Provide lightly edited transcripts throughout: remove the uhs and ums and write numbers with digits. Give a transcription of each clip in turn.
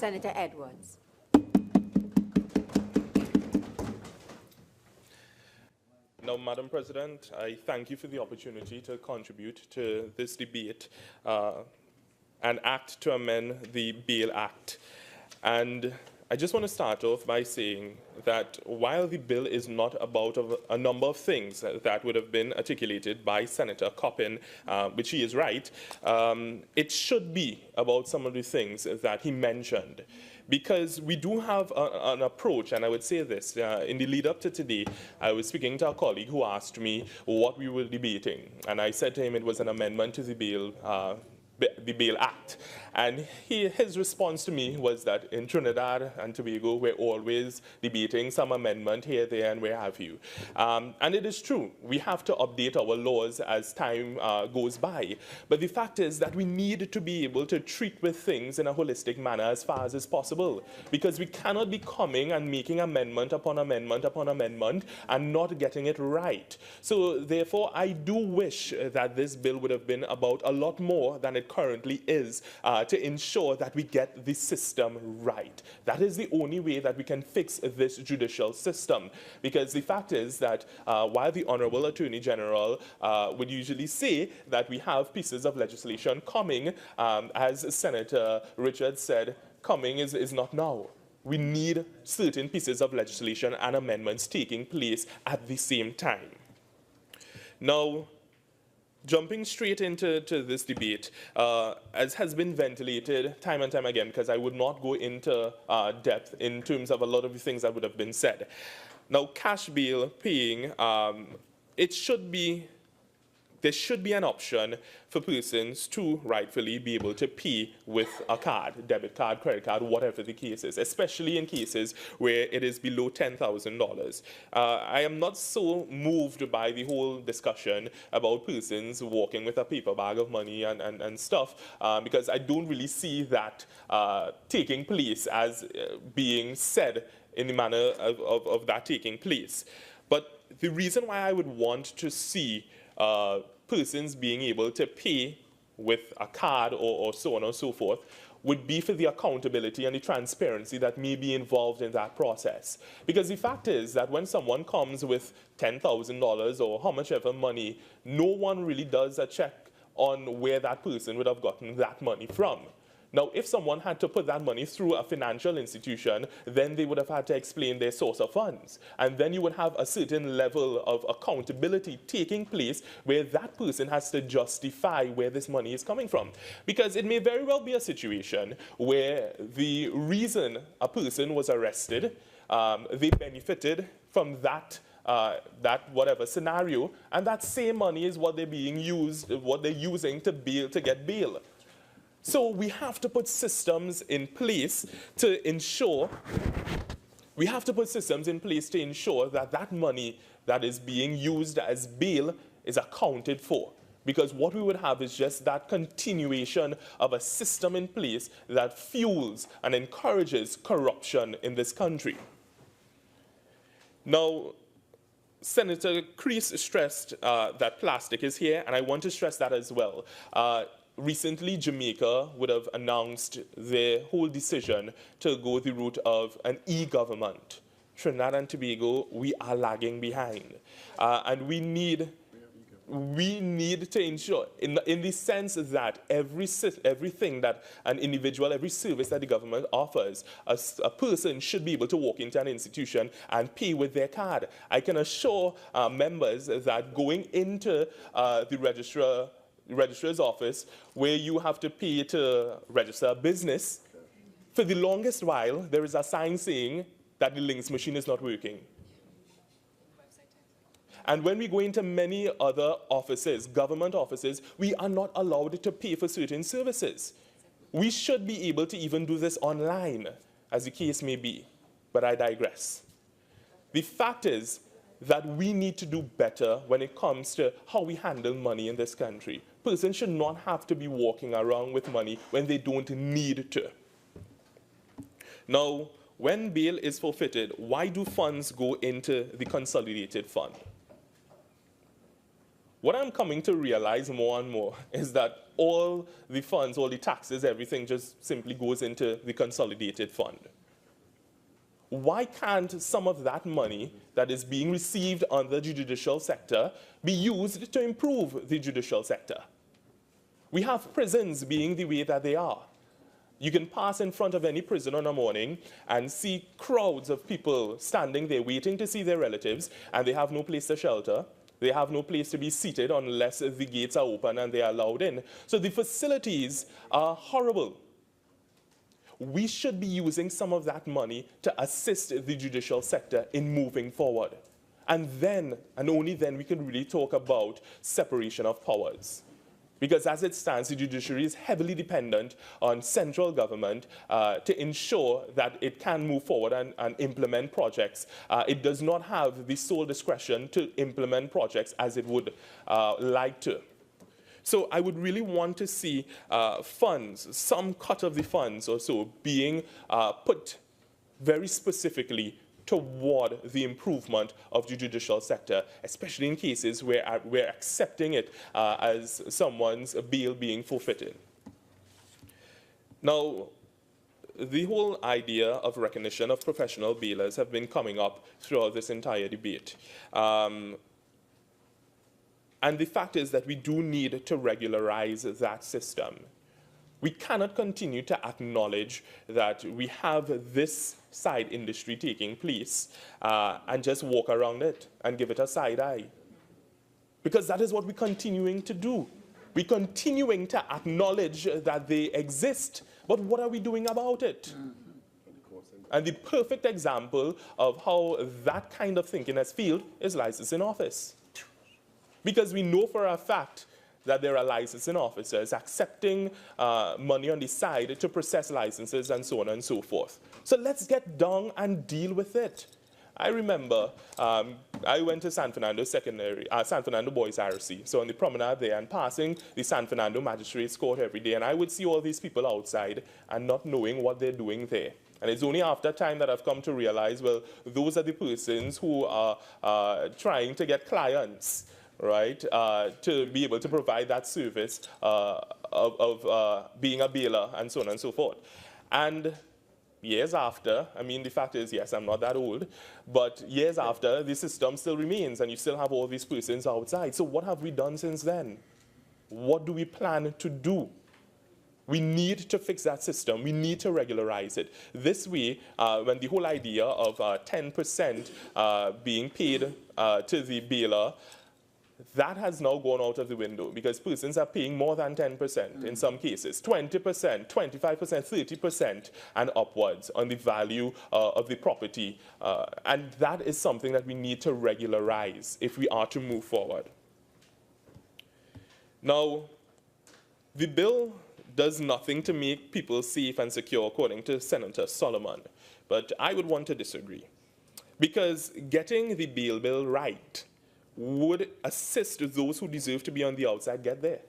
Senator Edwards. Now, Madam President, I thank you for the opportunity to contribute to this debate and act to amend the Bail Act. And I just want to start off by saying that while the bill is not about a number of things that would have been articulated by Senator Coppin, which he is right, it should be about some of the things that he mentioned. Because we do have an approach, and I would say this, in the lead up to today, I was speaking to a colleague who asked me what we were debating, and I said to him it was an amendment to the Bail Act. And his response to me was that in Trinidad and Tobago, we're always debating some amendment here, there, and where have you. And it is true, we have to update our laws as time goes by. But the fact is that we need to be able to treat with things in a holistic manner as far as is possible. Because we cannot be coming and making amendment upon amendment upon amendment and not getting it right. So therefore, I do wish that this bill would have been about a lot more than it currently is, to ensure that we get the system right. That is the only way that we can fix this judicial system. Because the fact is that while the Honorable Attorney General would usually say that we have pieces of legislation coming, as Senator Richards said, coming is not now. We need certain pieces of legislation and amendments taking place at the same time. Now, jumping straight into this debate, as has been ventilated time and time again, because I would not go into depth in terms of a lot of the things that would have been said. Now, cash bail paying, there should be an option for persons to rightfully be able to pay with a card, debit card, credit card, whatever the case is, especially in cases where it is below $10,000. I am not so moved by the whole discussion about persons walking with a paper bag of money and stuff, because I don't really see that taking place as being said in the manner of that taking place. But the reason why I would want to see persons being able to pay with a card or so on and so forth would be for the accountability and the transparency that may be involved in that process. Because the fact is that when someone comes with $10,000 or how much ever money, no one really does a check on where that person would have gotten that money from. Now, if someone had to put that money through a financial institution, then they would have had to explain their source of funds. And then you would have a certain level of accountability taking place where that person has to justify where this money is coming from. Because it may very well be a situation where the reason a person was arrested, they benefited from that whatever scenario, and that same money is what they're using to get bail. So we have to put systems in place to ensure, that that money that is being used as bail is accounted for. Because what we would have is just that continuation of a system in place that fuels and encourages corruption in this country. Now, Senator Crease stressed that plastic is here, and I want to stress that as well. Recently, Jamaica would have announced their whole decision to go the route of an e-government. Trinidad and Tobago, we are lagging behind. And we need to ensure, in the sense that everything that an individual, every service that the government offers, a person should be able to walk into an institution and pay with their card. I can assure members that going into the registrar's office, where you have to pay to register a business, for the longest while, there is a sign saying that the links machine is not working. And when we go into many other offices, government offices, we are not allowed to pay for certain services. We should be able to even do this online, as the case may be. But I digress. The fact is that we need to do better when it comes to how we handle money in this country. Persons should not have to be walking around with money when they don't need to. Now, when bail is forfeited, why do funds go into the consolidated fund? What I'm coming to realize more and more is that all the funds, all the taxes, everything just simply goes into the consolidated fund. Why can't some of that money that is being received on the judicial sector be used to improve the judicial sector? We have prisons being the way that they are. You can pass in front of any prison in the morning and see crowds of people standing there waiting to see their relatives, and they have no place to shelter. They have no place to be seated unless the gates are open and they are allowed in. So the facilities are horrible. We should be using some of that money to assist the judicial sector in moving forward. And then, and only then, we can really talk about separation of powers. Because as it stands, the judiciary is heavily dependent on central government to ensure that it can move forward and implement projects. It does not have the sole discretion to implement projects as it would like to. So I would really want to see funds, some cut of the funds or so, being put very specifically toward the improvement of the judicial sector, especially in cases where we're accepting it as someone's bail being forfeited. Now, the whole idea of recognition of professional bailers have been coming up throughout this entire debate. And the fact is that we do need to regularize that system. We cannot continue to acknowledge that we have this side industry taking place and just walk around it and give it a side eye. Because that is what we're continuing to do. We're continuing to acknowledge that they exist, but what are we doing about it? And the perfect example of how that kind of thinking has failed is licensing office. Because we know for a fact that there are licensing officers accepting money on the side to process licenses and so on and so forth. So let's get down and deal with it. I remember I went to San Fernando San Fernando Boys RC, so on the promenade there, and passing the San Fernando Magistrates Court every day, and I would see all these people outside and not knowing what they're doing there. And it's only after time that I've come to realize, well, those are the persons who are trying to get clients, right, to be able to provide that service of being a bailer and so on and so forth. And years after, I mean, the fact is, yes, I'm not that old, but years after, the system still remains and you still have all these persons outside. So what have we done since then? What do we plan to do? We need to fix that system. We need to regularize it. This way, when the whole idea of 10% being paid to the bailer, that has now gone out of the window because persons are paying more than 10% in some cases, 20%, 25%, 30%, and upwards on the value of the property. And that is something that we need to regularize if we are to move forward. Now, the bill does nothing to make people safe and secure, according to Senator Solomon. But I would want to disagree. Because getting the bail bill right would assist those who deserve to be on the outside get there.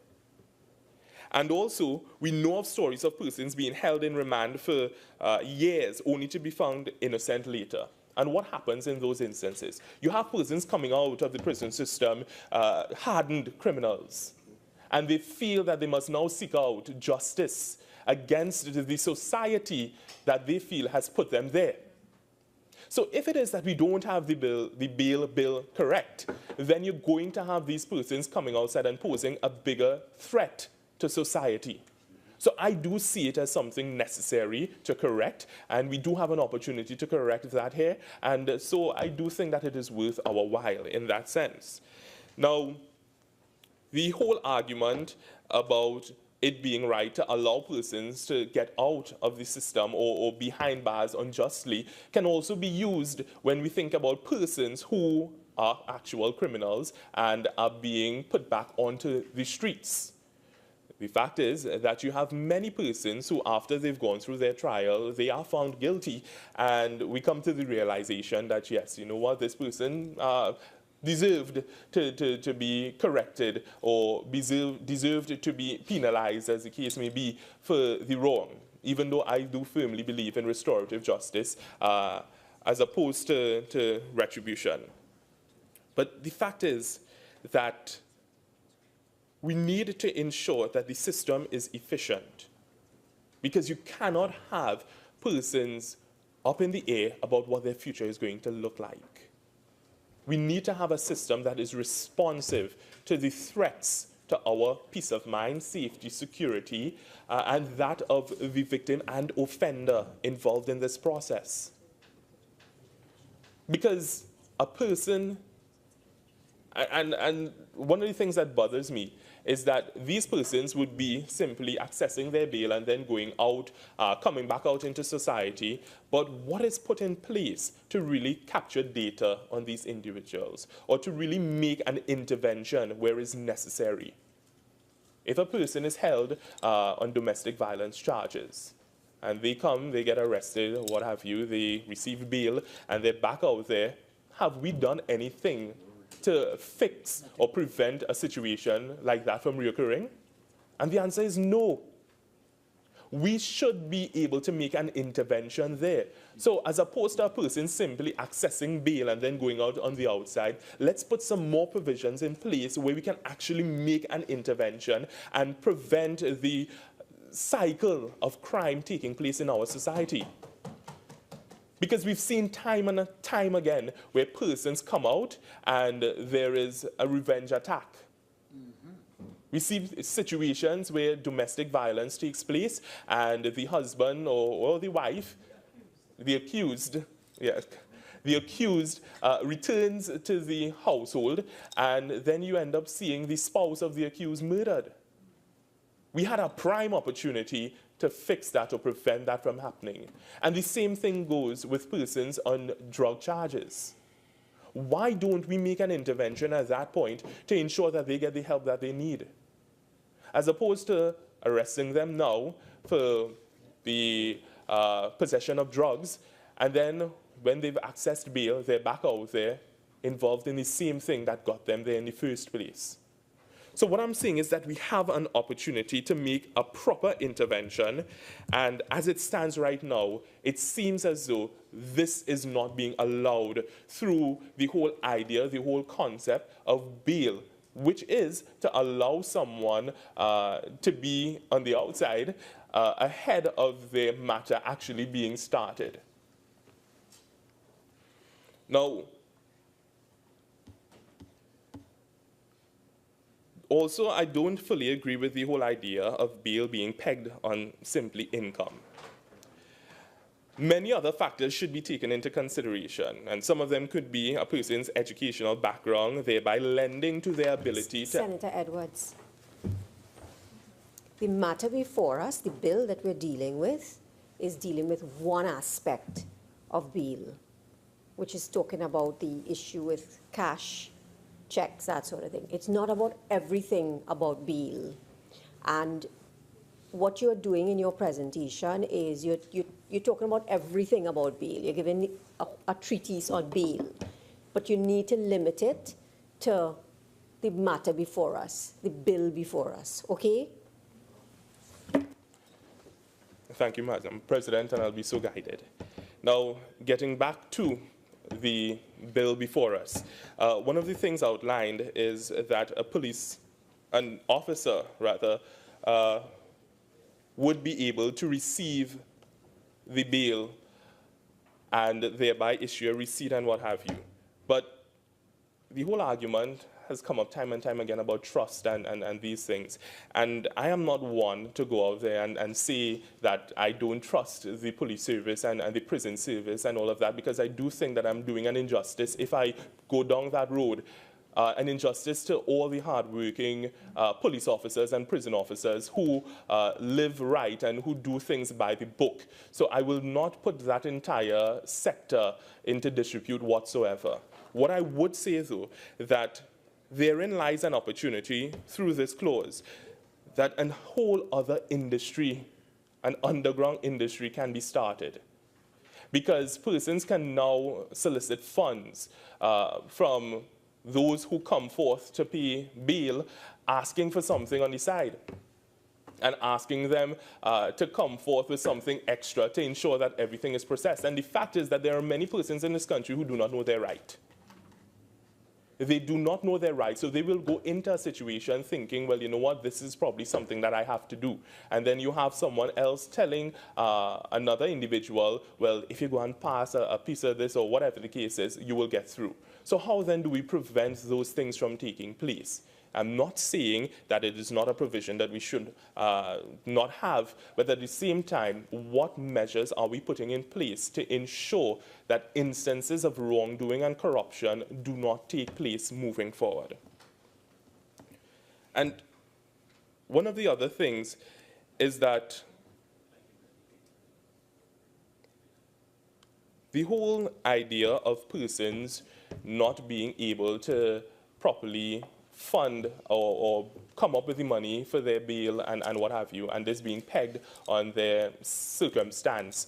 And also, we know of stories of persons being held in remand for years only to be found innocent later. And what happens in those instances? You have persons coming out of the prison system, hardened criminals, and they feel that they must now seek out justice against the society that they feel has put them there. So if it is that we don't have the bail bill correct, then you're going to have these persons coming outside and posing a bigger threat to society. So I do see it as something necessary to correct, and we do have an opportunity to correct that here. And so I do think that it is worth our while in that sense. Now, the whole argument about it being right to allow persons to get out of the system or behind bars unjustly can also be used when we think about persons who are actual criminals and are being put back onto the streets. The fact is that you have many persons who, after they've gone through their trial, they are found guilty, and we come to the realization that, yes, you know what, this person deserved to be corrected or deserved to be penalized, as the case may be, for the wrong, even though I do firmly believe in restorative justice as opposed to retribution. But the fact is that we need to ensure that the system is efficient, because you cannot have persons up in the air about what their future is going to look like. We need to have a system that is responsive to the threats to our peace of mind, safety, security, and that of the victim and offender involved in this process. Because a person, and one of the things that bothers me is that these persons would be simply accessing their bail and then going out, coming back out into society. But what is put in place to really capture data on these individuals, or to really make an intervention where it's necessary? If a person is held on domestic violence charges, and they come, they get arrested, or what have you, they receive bail, and they're back out there, have we done anything to fix or prevent a situation like that from reoccurring? And the answer is no. We should be able to make an intervention there. So as opposed to a person simply accessing bail and then going out on the outside, let's put some more provisions in place where we can actually make an intervention and prevent the cycle of crime taking place in our society. Because we've seen time and time again where persons come out and there is a revenge attack. We see situations where domestic violence takes place and the husband or the wife, the accused returns to the household, and then you end up seeing the spouse of the accused murdered. We had a prime opportunity to fix that or prevent that from happening. And the same thing goes with persons on drug charges. Why don't we make an intervention at that point to ensure that they get the help that they need? As opposed to arresting them now for the possession of drugs, and then when they've accessed bail, they're back out there involved in the same thing that got them there in the first place. So what I'm saying is that we have an opportunity to make a proper intervention, and as it stands right now, it seems as though this is not being allowed through the whole idea, the whole concept of bail, which is to allow someone to be on the outside ahead of their matter actually being started. Now, also, I don't fully agree with the whole idea of bail being pegged on simply income. Many other factors should be taken into consideration, and some of them could be a person's educational background, thereby lending to their ability to... Senator Edwards, the matter before us, the bill that we're dealing with, is dealing with one aspect of bail, which is talking about the issue with cash, checks, that sort of thing. It's not about everything about bail. And what you're doing in your presentation is you're talking about everything about bail. You're giving a treatise on bail, but you need to limit it to the matter before us, the bill before us, okay? Thank you, Madam President, and I'll be so guided. Now, getting back to the bill before us, one of the things outlined is that an officer rather, would be able to receive the bail and thereby issue a receipt and what have you. But the whole argument has come up time and time again about trust and these things. And I am not one to go out there and say that I don't trust the police service and the prison service and all of that, because I do think that I'm doing an injustice if I go down that road. An injustice to all the hardworking police officers and prison officers who live right and who do things by the book. So I will not put that entire sector into disrepute whatsoever. What I would say, though, that therein lies an opportunity through this clause that a whole other industry, an underground industry, can be started. Because persons can now solicit funds from those who come forth to pay bail, asking for something on the side and asking them to come forth with something extra to ensure that everything is processed. And the fact is that there are many persons in this country who do not know their right. they do not know their rights, so they will go into a situation thinking, well, you know what, this is probably something that I have to do. And then you have someone else telling another individual, well, if you go and pass a piece of this or whatever the case is, you will get through. So how then do we prevent those things from taking place? I'm not saying that it is not a provision that we should not have, but at the same time, what measures are we putting in place to ensure that instances of wrongdoing and corruption do not take place moving forward? And one of the other things is that the whole idea of persons not being able to properly fund or come up with the money for their bail and what have you, and this being pegged on their circumstance,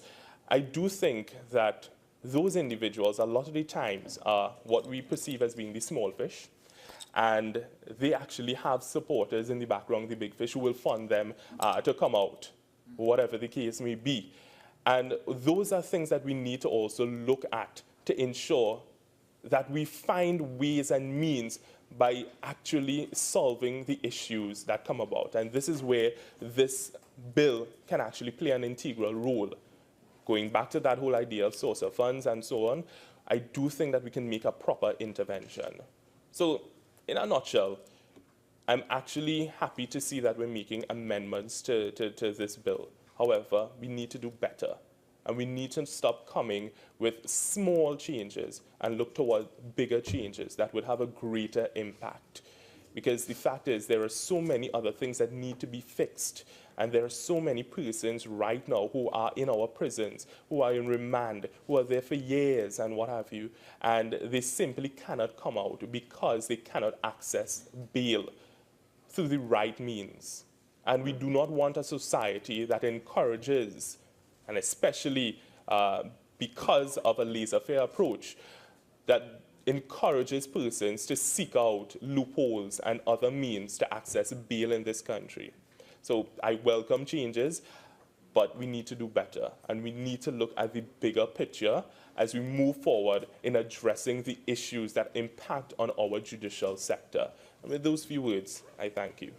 I do think that those individuals, a lot of the times, are what we perceive as being the small fish, and they actually have supporters in the background, the big fish, who will fund them to come out, whatever the case may be. And those are things that we need to also look at to ensure that we find ways and means by actually solving the issues that come about. And this is where this bill can actually play an integral role. Going back to that whole idea of source of funds and so on, I do think that we can make a proper intervention. So, in a nutshell, I'm actually happy to see that we're making amendments to this bill. However, we need to do better. And we need to stop coming with small changes and look toward bigger changes that would have a greater impact. Because the fact is, there are so many other things that need to be fixed. And there are so many persons right now who are in our prisons, who are in remand, who are there for years and what have you. And they simply cannot come out because they cannot access bail through the right means. And we do not want a society that encourages, and especially because of a laissez-faire approach, that encourages persons to seek out loopholes and other means to access bail in this country. So I welcome changes, but we need to do better. And we need to look at the bigger picture as we move forward in addressing the issues that impact on our judicial sector. And with those few words, I thank you.